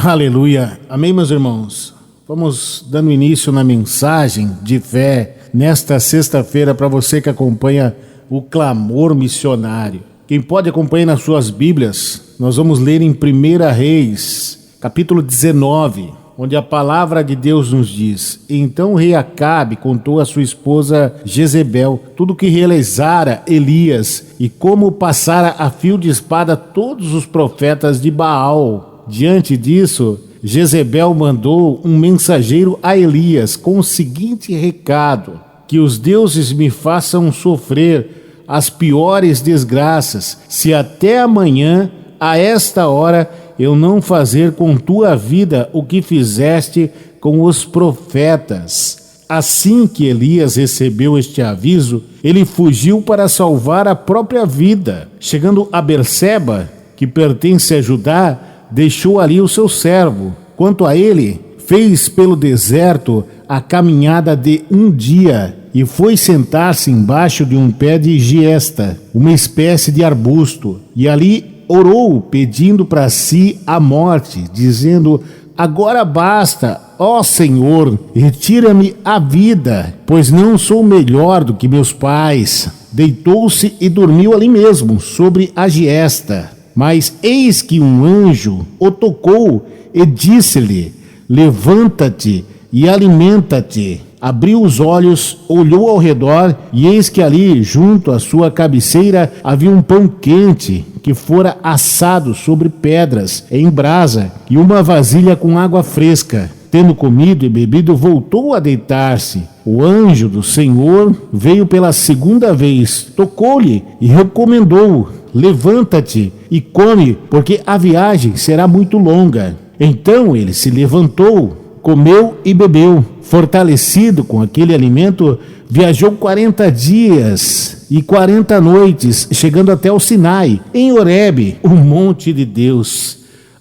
Aleluia. Amém, meus irmãos? Vamos dando início na mensagem de fé nesta sexta-feira para você que acompanha o Clamor Missionário. Quem pode acompanhar nas suas Bíblias, nós vamos ler em 1 Reis, capítulo 19, onde a palavra de Deus nos diz: Então o rei Acabe contou a sua esposa Jezebel tudo o que realizara Elias e como passara a fio de espada todos os profetas de Baal. Diante disso, Jezebel mandou um mensageiro a Elias com o seguinte recado: que os deuses me façam sofrer as piores desgraças, se até amanhã, a esta hora, eu não fazer com tua vida o que fizeste com os profetas. Assim que Elias recebeu este aviso, ele fugiu para salvar a própria vida. Chegando a Berseba, que pertence a Judá, deixou ali o seu servo. Quanto a ele, fez pelo deserto a caminhada de um dia e foi sentar-se embaixo de um pé de giesta, uma espécie de arbusto, e ali orou, pedindo para si a morte, dizendo: Agora basta, ó Senhor, retira-me a vida, pois não sou melhor do que meus pais. Deitou-se e dormiu ali mesmo, sobre a giesta. Mas eis que um anjo o tocou e disse-lhe: Levanta-te e alimenta-te. Abriu os olhos, olhou ao redor, e eis que ali, junto à sua cabeceira, havia um pão quente, que fora assado sobre pedras, em brasa, e uma vasilha com água fresca. Tendo comido e bebido, voltou a deitar-se. O anjo do Senhor veio pela segunda vez, tocou-lhe e recomendou: Levanta-te e come, porque a viagem será muito longa. Então ele se levantou, comeu e bebeu. Fortalecido com aquele alimento, viajou 40 dias e 40 noites, chegando até o Sinai, em Horebe, o monte de Deus.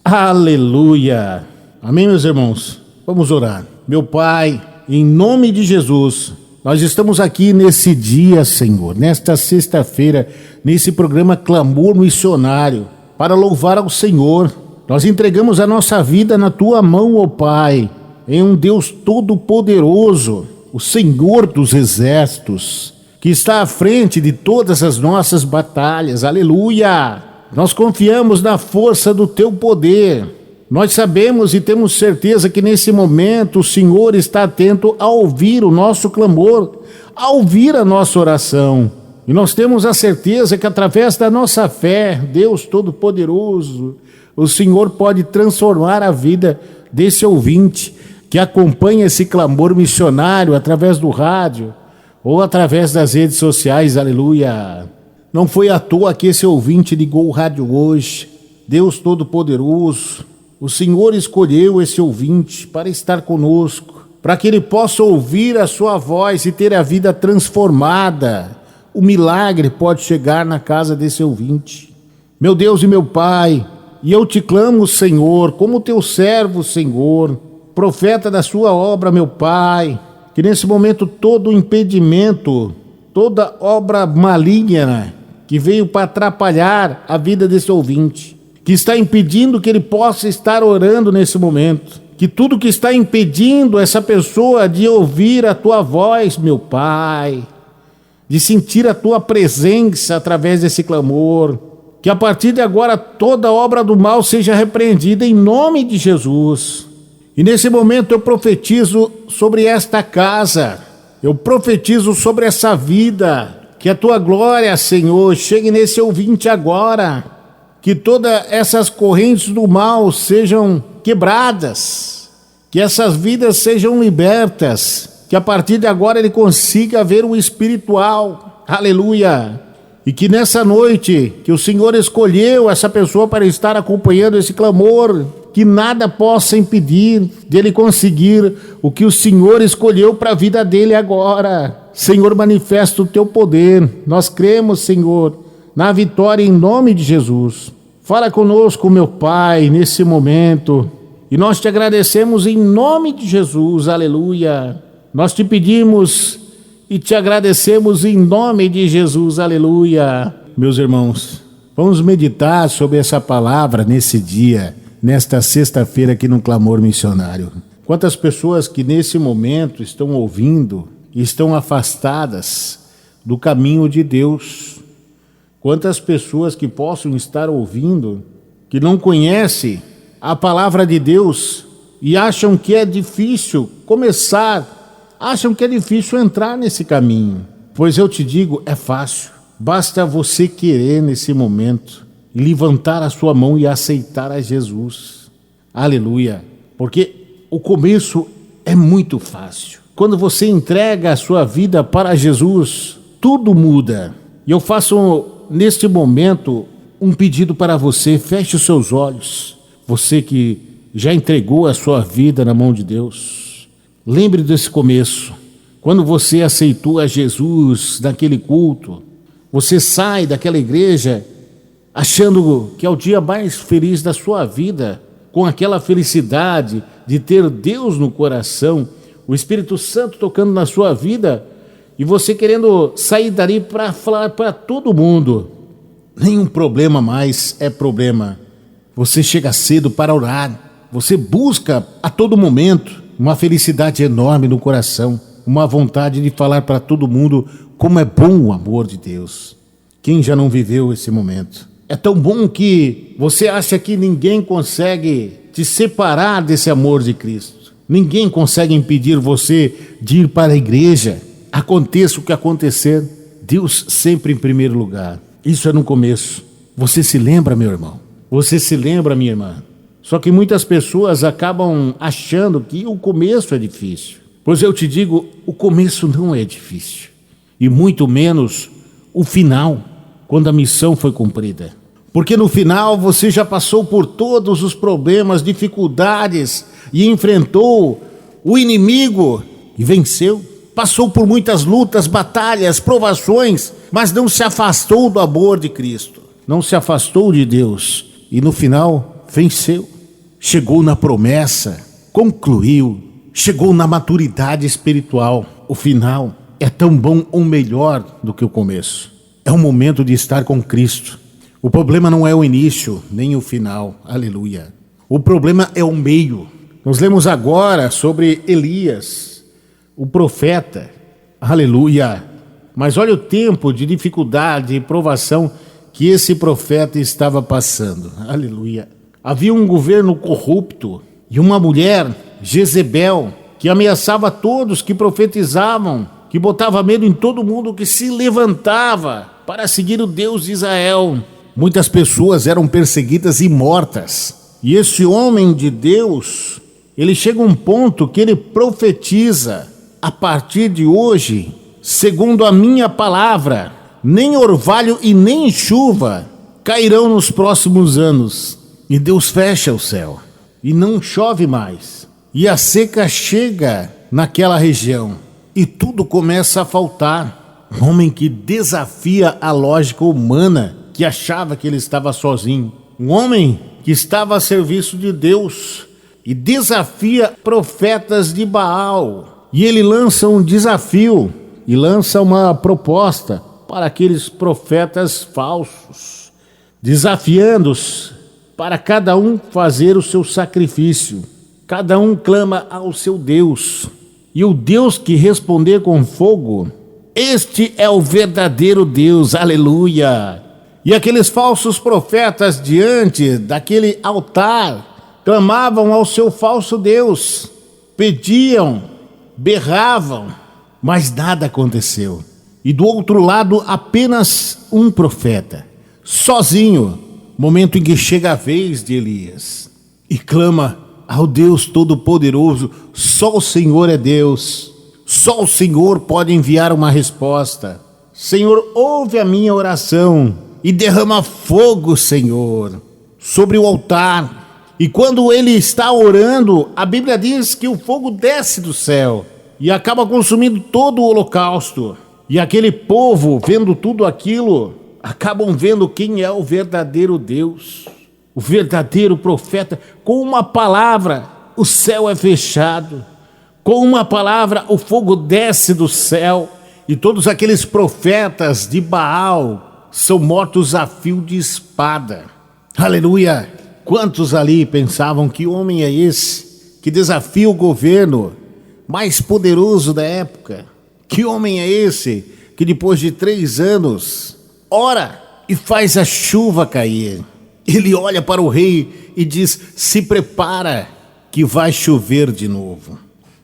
Aleluia! Amém, meus irmãos? Vamos orar. Meu Pai, em nome de Jesus, nós estamos aqui nesse dia, Senhor, nesta sexta-feira, nesse programa Clamor Missionário, para louvar ao Senhor. Nós entregamos a nossa vida na Tua mão, ó Pai, em um Deus todo-poderoso, o Senhor dos exércitos, que está à frente de todas as nossas batalhas. Aleluia! Nós confiamos na força do Teu poder. Nós sabemos e temos certeza que nesse momento o Senhor está atento a ouvir o nosso clamor, a ouvir a nossa oração. E nós temos a certeza que através da nossa fé, Deus Todo-Poderoso, o Senhor pode transformar a vida desse ouvinte que acompanha esse clamor missionário através do rádio ou através das redes sociais. Aleluia! Não foi à toa que esse ouvinte ligou o rádio hoje. Deus Todo-Poderoso, o Senhor escolheu esse ouvinte para estar conosco, para que ele possa ouvir a sua voz e ter a vida transformada. O milagre pode chegar na casa desse ouvinte. Meu Deus e meu Pai, e eu te clamo, Senhor, como teu servo, Senhor, profeta da sua obra, meu Pai, que nesse momento todo impedimento, toda obra maligna que veio para atrapalhar a vida desse ouvinte, que está impedindo que ele possa estar orando nesse momento, que tudo que está impedindo essa pessoa de ouvir a tua voz, meu Pai, de sentir a tua presença através desse clamor, que a partir de agora toda obra do mal seja repreendida em nome de Jesus. E nesse momento eu profetizo sobre esta casa, eu profetizo sobre essa vida, que a tua glória, Senhor, chegue nesse ouvinte agora, que todas essas correntes do mal sejam quebradas, que essas vidas sejam libertas, que a partir de agora ele consiga ver o espiritual. Aleluia! E que nessa noite que o Senhor escolheu essa pessoa para estar acompanhando esse clamor, que nada possa impedir dele conseguir o que o Senhor escolheu para a vida dele agora. Senhor, manifesta o teu poder. Nós cremos, Senhor, na vitória em nome de Jesus. Fala conosco, meu Pai, nesse momento. E nós te agradecemos em nome de Jesus. Aleluia. Nós te pedimos e te agradecemos em nome de Jesus. Aleluia. Meus irmãos, vamos meditar sobre essa palavra nesse dia. nesta sexta-feira aqui no Clamor Missionário. Quantas pessoas que nesse momento estão ouvindo e estão afastadas do caminho de Deus. Quantas pessoas que possam estar ouvindo, que não conhecem a palavra de Deus e acham que é difícil começar, acham que é difícil entrar nesse caminho. Pois eu te digo, é fácil. Basta você querer nesse momento levantar a sua mão e aceitar a Jesus. Aleluia. Porque o começo é muito fácil. Quando você entrega a sua vida para Jesus, tudo muda. E eu faço neste momento um pedido para você. Feche os seus olhos. Você que já entregou a sua vida na mão de Deus. Lembre desse começo. Quando você aceitou a Jesus naquele culto, você sai daquela igreja achando que é o dia mais feliz da sua vida, com aquela felicidade de ter Deus no coração, o Espírito Santo tocando na sua vida, e você querendo sair dali para falar para todo mundo. Nenhum problema mais é problema. Você chega cedo para orar, você busca a todo momento uma felicidade enorme no coração, uma vontade de falar para todo mundo como é bom o amor de Deus. Quem já não viveu esse momento? É tão bom que você acha que ninguém consegue te separar desse amor de Cristo. Ninguém consegue impedir você de ir para a igreja. Aconteça o que acontecer, Deus sempre em primeiro lugar. Isso é no começo. Você se lembra, meu irmão? Você se lembra, minha irmã? Só que muitas pessoas acabam achando que o começo é difícil. Pois eu te digo, o começo não é difícil. E muito menos o final, quando a missão foi cumprida. Porque no final você já passou por todos os problemas, dificuldades e enfrentou o inimigo e venceu. Passou por muitas lutas, batalhas, provações, mas não se afastou do amor de Cristo. Não se afastou de Deus e no final venceu. Chegou na promessa, concluiu, chegou na maturidade espiritual. O final é tão bom ou melhor do que o começo. É o momento de estar com Cristo. O problema não é o início, nem o final. Aleluia. O problema é o meio. Nós lemos agora sobre Elias, o profeta. Aleluia. Mas olha o tempo de dificuldade e provação que esse profeta estava passando. Aleluia. Havia um governo corrupto e uma mulher, Jezebel, que ameaçava todos que profetizavam, que botava medo em todo mundo que se levantava para seguir o Deus de Israel. Muitas pessoas eram perseguidas e mortas. E esse homem de Deus, ele chega a um ponto que ele profetiza: a partir de hoje, segundo a minha palavra, nem orvalho e nem chuva cairão nos próximos anos. E Deus fecha o céu e não chove mais. E a seca chega naquela região e tudo começa a faltar. Um homem que desafia a lógica humana, que achava que ele estava sozinho. Um homem que estava a serviço de Deus e desafia profetas de Baal. E ele lança um desafio e lança uma proposta para aqueles profetas falsos, desafiando-os para cada um fazer o seu sacrifício. Cada um clama ao seu Deus. E o Deus que responder com fogo, este é o verdadeiro Deus. Aleluia! E aqueles falsos profetas diante daquele altar clamavam ao seu falso Deus, pediam, berravam, mas nada aconteceu. E do outro lado apenas um profeta, sozinho, momento em que chega a vez de Elias, e clama ao Deus Todo-Poderoso. Só o Senhor é Deus, só o Senhor pode enviar uma resposta. Senhor, ouve a minha oração e derrama fogo, Senhor, sobre o altar. E quando ele está orando, a Bíblia diz que o fogo desce do céu e acaba consumindo todo o holocausto. E aquele povo, vendo tudo aquilo, acabam vendo quem é o verdadeiro Deus, o verdadeiro profeta. Com uma palavra, o céu é fechado. Com uma palavra, o fogo desce do céu. E todos aqueles profetas de Baal são mortos a fio de espada. Aleluia! Quantos ali pensavam: que homem é esse que desafia o governo mais poderoso da época? Que homem é esse que depois de 3 anos ora e faz a chuva cair? Ele olha para o rei e diz: se prepara que vai chover de novo.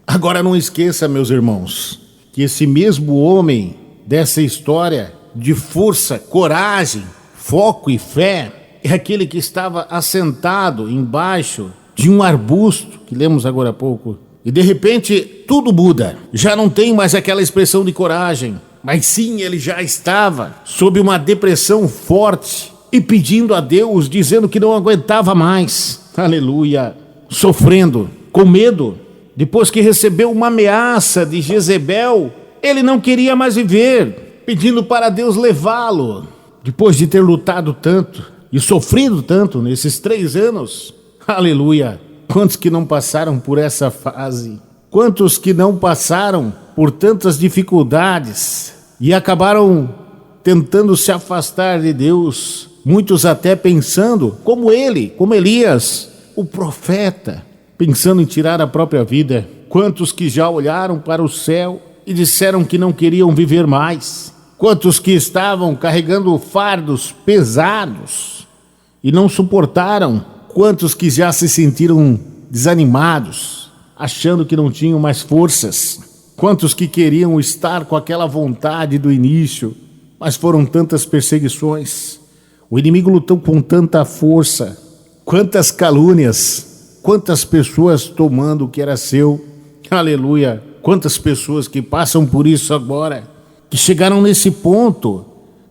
Agora não esqueça, meus irmãos, que esse mesmo homem dessa história de força, coragem, foco e fé é aquele que estava assentado embaixo de um arbusto, que lemos agora há pouco, e de repente tudo muda. Já não tem mais aquela expressão de coragem, mas sim, ele já estava sob uma depressão forte e pedindo a Deus, dizendo que não aguentava mais. Aleluia. Sofrendo, com medo. Depois que recebeu uma ameaça de Jezebel, ele não queria mais viver, pedindo para Deus levá-lo. Depois de ter lutado tanto e sofrido tanto nesses 3 anos, aleluia. Quantos que não passaram por essa fase? Quantos que não passaram por tantas dificuldades e acabaram tentando se afastar de Deus? Muitos até pensando, como Elias, o profeta, pensando em tirar a própria vida. Quantos que já olharam para o céu e disseram que não queriam viver mais? Quantos que estavam carregando fardos pesados e não suportaram? Quantos que já se sentiram desanimados, achando que não tinham mais forças? Quantos que queriam estar com aquela vontade do início, mas foram tantas perseguições? O inimigo lutou com tanta força. Quantas calúnias, quantas pessoas tomando o que era seu. Aleluia. Quantas pessoas que passam por isso agora, que chegaram nesse ponto,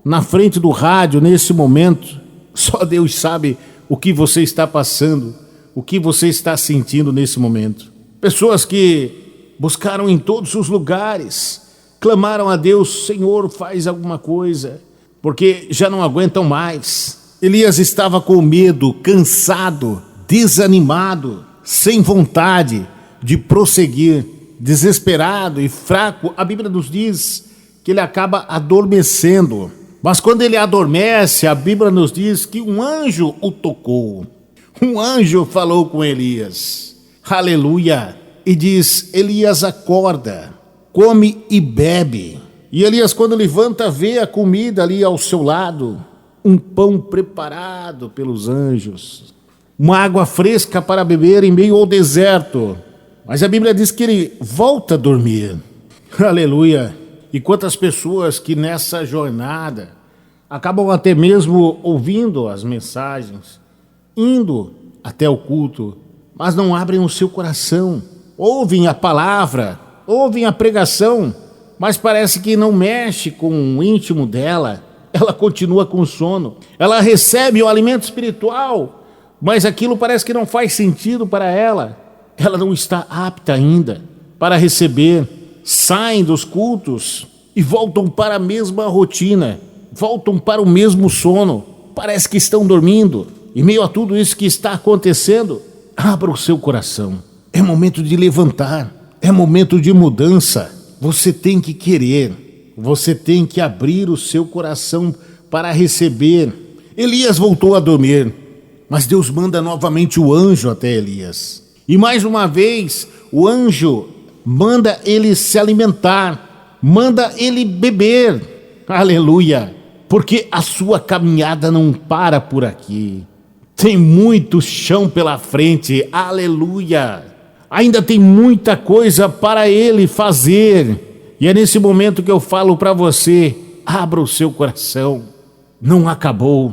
na frente do rádio, nesse momento. Só Deus sabe o que você está passando, o que você está sentindo nesse momento. Pessoas que buscaram em todos os lugares, clamaram a Deus: Senhor, faz alguma coisa, porque já não aguentam mais. Elias estava com medo, cansado, desanimado, sem vontade de prosseguir, desesperado e fraco. A Bíblia nos diz que ele acaba adormecendo. Mas quando ele adormece, a Bíblia nos diz que um anjo o tocou. Um anjo falou com Elias. Aleluia! E diz: Elias, acorda, come e bebe. E Elias, quando levanta, vê a comida ali ao seu lado. Um pão preparado pelos anjos. Uma água fresca para beber em meio ao deserto. Mas a Bíblia diz que ele volta a dormir. Aleluia! E quantas pessoas que nessa jornada acabam até mesmo ouvindo as mensagens, indo até o culto, mas não abrem o seu coração. Ouvem a palavra, ouvem a pregação, mas parece que não mexe com o íntimo dela. Ela continua com sono. Ela recebe o alimento espiritual, mas aquilo parece que não faz sentido para ela. Ela não está apta ainda para receber. Saem dos cultos e voltam para a mesma rotina, voltam para o mesmo sono. Parece que estão dormindo. Em meio a tudo isso que está acontecendo, abra o seu coração. É momento de levantar, é momento de mudança. Você tem que querer. Você tem que abrir o seu coração para receber. Elias voltou a dormir, mas Deus manda novamente o anjo até Elias. E mais uma vez, o anjo manda ele se alimentar, manda ele beber. Aleluia! Porque a sua caminhada não para por aqui. Tem muito chão pela frente. Aleluia! Ainda tem muita coisa para ele fazer. E é nesse momento que eu falo para você: abra o seu coração. Não acabou.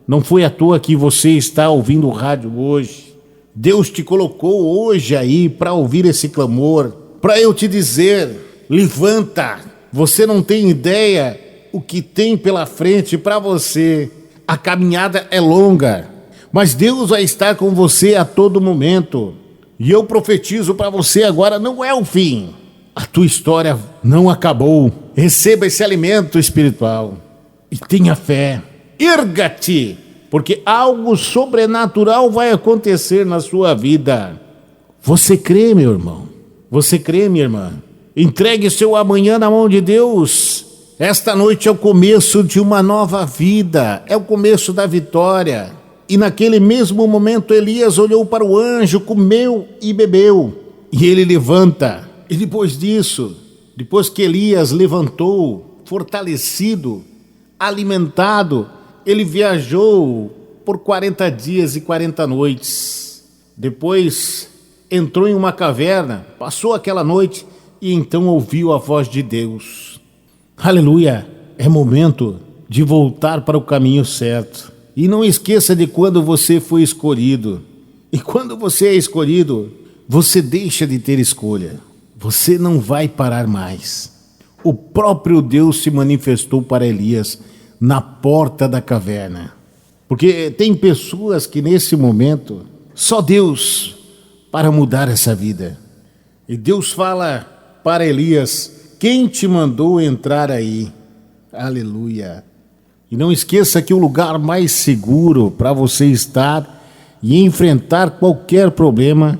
Não foi à toa que você está ouvindo o rádio hoje. Deus te colocou hoje aí para ouvir esse clamor, para eu te dizer: levanta. Você não tem ideia o que tem pela frente para você. A caminhada é longa, mas Deus vai estar com você a todo momento. E eu profetizo para você agora: não é o fim. A tua história não acabou. Receba esse alimento espiritual e tenha fé. Erga-te, porque algo sobrenatural vai acontecer na sua vida. Você crê, meu irmão? Você crê, minha irmã? Entregue seu amanhã na mão de Deus. Esta noite é o começo de uma nova vida. É o começo da vitória. E naquele mesmo momento Elias olhou para o anjo, comeu e bebeu. E ele levanta. E depois disso, depois que Elias levantou, fortalecido, alimentado, ele viajou por 40 dias e 40 noites. Depois entrou em uma caverna, passou aquela noite e então ouviu a voz de Deus. Aleluia! É momento de voltar para o caminho certo. E não esqueça de quando você foi escolhido. E quando você é escolhido, você deixa de ter escolha. Você não vai parar mais. O próprio Deus se manifestou para Elias na porta da caverna. Porque tem pessoas que nesse momento, só Deus para mudar essa vida. E Deus fala para Elias: quem te mandou entrar aí? Aleluia! E não esqueça que o lugar mais seguro para você estar e enfrentar qualquer problema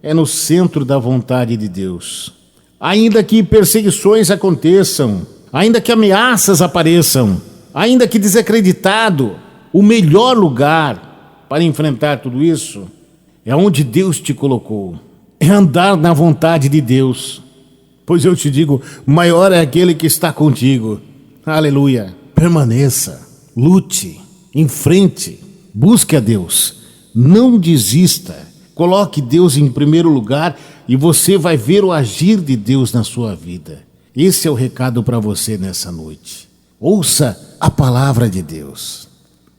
é no centro da vontade de Deus. Ainda que perseguições aconteçam, ainda que ameaças apareçam, ainda que desacreditado, o melhor lugar para enfrentar tudo isso é onde Deus te colocou. É andar na vontade de Deus. Pois eu te digo, maior é aquele que está contigo. Aleluia! Permaneça, lute, enfrente, busque a Deus, não desista, coloque Deus em primeiro lugar e você vai ver o agir de Deus na sua vida. Esse é o recado para você nessa noite. Ouça a palavra de Deus.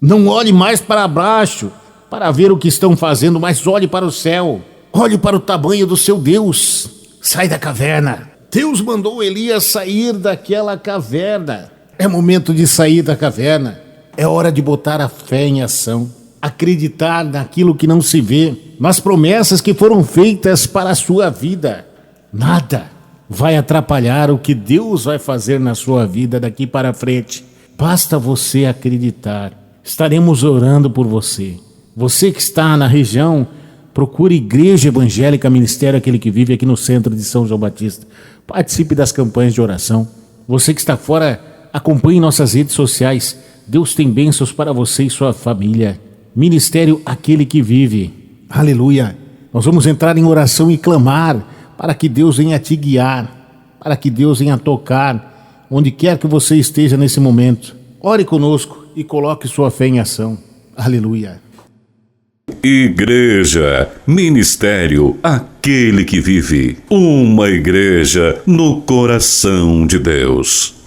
Não olhe mais para baixo para ver o que estão fazendo, mas olhe para o céu, olhe para o tamanho do seu Deus. Sai da caverna. Deus mandou Elias sair daquela caverna. É momento de sair da caverna. É hora de botar a fé em ação. Acreditar naquilo que não se vê, nas promessas que foram feitas para a sua vida. Nada vai atrapalhar o que Deus vai fazer na sua vida daqui para frente. Basta você acreditar. Estaremos orando por você. Você que está na região, procure Igreja Evangélica Ministério Aquele que Vive aqui no centro de São João Batista. Participe das campanhas de oração. Você que está fora, acompanhe nossas redes sociais. Deus tem bênçãos para você e sua família. Ministério Aquele que Vive. Aleluia. Nós vamos entrar em oração e clamar para que Deus venha te guiar, para que Deus venha tocar onde quer que você esteja nesse momento. Ore conosco e coloque sua fé em ação. Aleluia. Igreja, Ministério Aquele que Vive. Uma igreja no coração de Deus.